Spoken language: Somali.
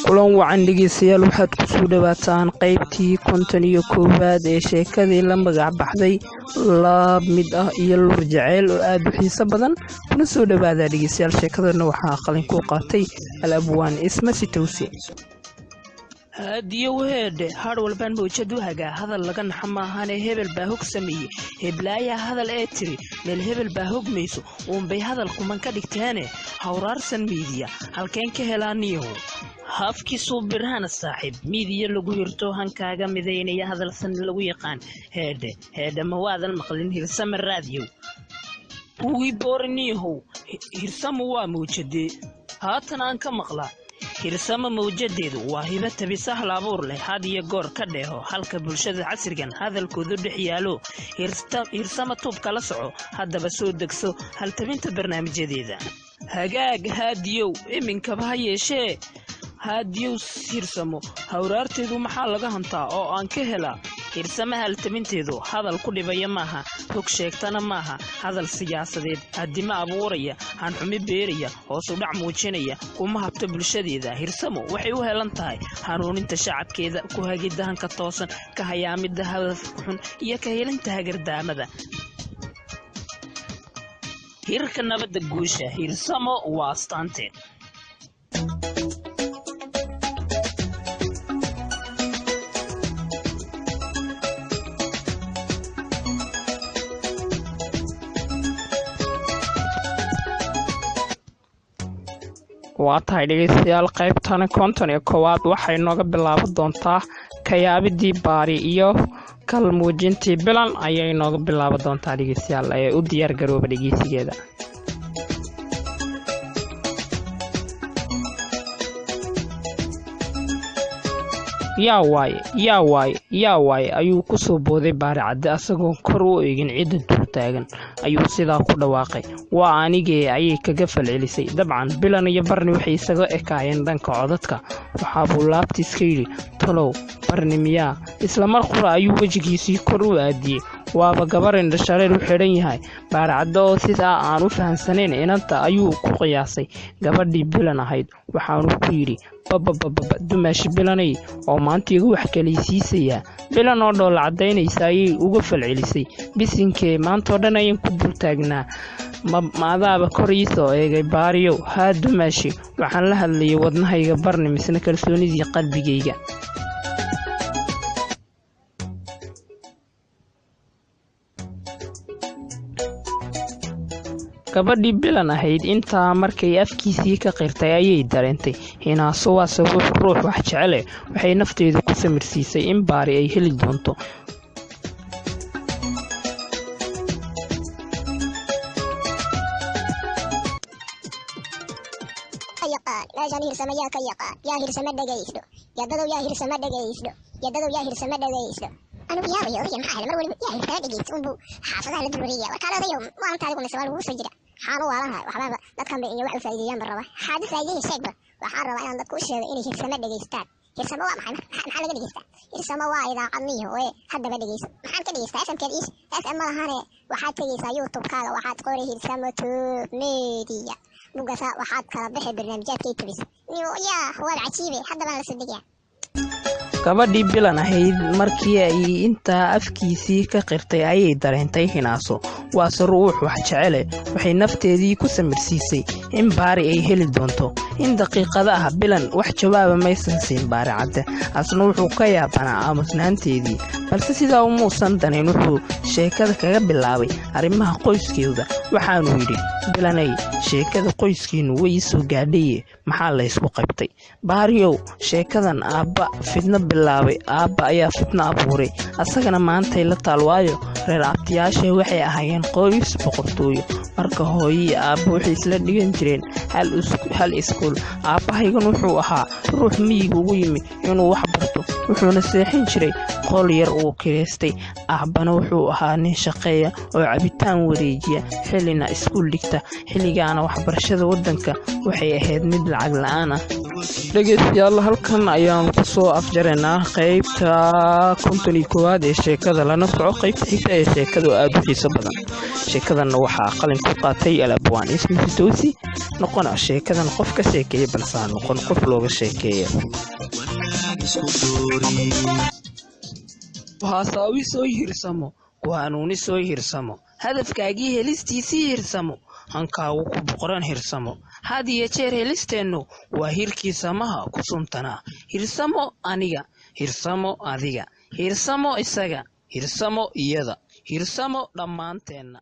kulan wacan dhegeystayaal waxaad ku soo dhawaataan qaybtii 51aad ee sheekadii la magac baxday laab mid ah iyo lur jaceyl oo aad u xiiso badan kuna soo dhawaada dhegeystayaal sheekadana waxaa qalin ku qaatay Al-Abwaan Isma Sitowsi. هادي وهاد هار والبان موجود وهاجا هذا اللي كان حما هاني هبل باهوك سمي هبلايا هذا الاتري للهبل باهوك ميسو ومبي هذا الكمان كدكتاني هورار سن ميديا هل كان كهلانيو هافكي صوبرهان الصاحب ميديا لغو يرتو هنكاغا مدينيا هذا السن لغو يقان هذا مواد المقلين هرسام الراديو ويبورنيهو هرسام موجودي هاتنا انك مقلا hirsama mawjadeedu waa hibata bisahl abuur leh had iyo goor ka dheeho halka bulshada casrigan hadalkoodu dhex yaalo hirsama tub kala soco hadaba soo degso hal tabinta barnaamijyadeeda hagaag haadiyow iminka ba yeeshee haadiyow hirsamo hawraarteedu maxaa laga hantaa oo aan ka helaa hirsama hal tabinteedu hadal ku dhibaya maaha hog sheegtana maaha hadal siyaasadeed hadima abuuraya han xumi beeraya hoos u dhac muujinaya kuma habta bulshadeeda hirsamo waxay u helan tahay hanuuninta shacabkeeda ku hagidaan ka toosan ka hayaamida hadaf xun iyo ka helinta hagardaamada hirka nabadda guusha hirsamo waa astaanteed waa tahay dhegeystayaal qaybtan 51aad waxay nooga bilaaban doontaa kayaabidii baari iyo kal muujintii bilan ayay nooga bilaaban doontaa dhegeystayaal ee u diyaar garooba dhegeysigeeda yaa waay ayuu ku soo booday baari cadde asagoo kor u eegin cidda dul taagan ayuu sidaa ku dhawaaqay waa anigee ayay kaga falcelisay dabcan bilan iyo barni waxay isaga ekaayeen dhanka codadka waxaa buu laabtiis ka yidhi talow barni miyaa isla mar qura ayuu wejigiisii kor u aadiyey waaba gabar indhashareer u xidhan yahay baari cadde oo sidaa aan u fahansanayn inanta ayuu ku qiyaasay gabadhii bilan ahayd waxaanu ku yidhi babababa dumaashi bilanay oo maanta igu wax kalaysiisaya bilan oo dhool cadaynaysa ayay uga falcelisay bisinkee maantoo dhan ayaan ku dul taagnaa maadaaba kor ii soo eegay baariyow haa dumaashi waxaan la hadlayay wadnahayga barni misna kalsoonidii qalbigayga gabadhii bilan ahayd intaa markay afkiisii ka qirtay ayay dareentay hinaaso waa sabab ruux wax jecele waxay nafteedu ku samirsiisay in baari ay heli doonto أنا وياه ما حلم ولا ياه الفرد جيت ونبو حافظ على الدورية وكان هذا يوم وأنا تعرف من السؤال وسجل حانوا وراها وحبابا لا كان بيني وعلى فايدين بالربع حادث فايدين الشيبة وحارة وأنا عندك وش إني هرسمة دقيستان هرسمة محل دقيستان هرسمة إذا عنيه وحد بدقيس محل كدقيست اسم كدقيس اسم ما هاني وحد كدقيس يوتيوب كذا وحد قولي هرسمة ميديا مقصا وحد كلا بحب برنامجات كيتبس يا هو العجيبة حد ما نصدقه gabadhii bilan ahayd markii ay intaa afkiisii ka qirtay ayay dareentay hinaaso waase ruux wax jecele waxay nafteedii ku samirsiisay in baari ay heli doonto in daqiiqadaha bilan wax jawaaba maysan siin baari cadde asna wuxuu ka yaabanaa aamusnaanteedii balse sidaa umuusan danayn wuxuu sheekada kaga bilaabay arrimaha qoyskeeda waxaanu yidhi bilanay sheekada qoyskiinu way soo gaadhaye maxaa la isku qabtay baariyow sheekadan aabba fidna bilaabay aabba ayaa fidna abuuray asagana maantay la taalwaayo reer abtiyaasha waxay ahaayeen qoys boqortooyo marka hooyii aabba waxay isla dhigan jireen hal iskuul aabbahaygan wuxuu ahaa ruux miyiga ugu yimi inuu wax barto wuxuuna seexin jiray qol yar uu kireystay aabbana wuxuu ahaa nin shaqeeya oo cabitaan wareejiya xillina iskuul dhigta xilligaana waxbarashada waddanka waxay ahayd mid lacag la'aan ah dhegeystayaal halkan ayaan kusoo afjaraynaa qaybta 51 ee sheekada lana soco qaybta xigta ee sheekada oo aad u xiiso badan sheekadan waxaa qalin ku qaatay Alabwaan ismi Fitoosi noqona sheekadan qof ka sheekeeyay balse aan noqon qof looga sheekeeyo waxaa soo hirsamo kuwaanuuni soo hirsamo hadafkaagii helistiisii hirsamo hankaagu ku boqoran hirsamo had iyo jeer helisteennu waa hirkii samaha ku suntanaa hirsamo aniga hirsamo adiga hirsamo isaga hirsamo iyada hirsamo dhammaanteenna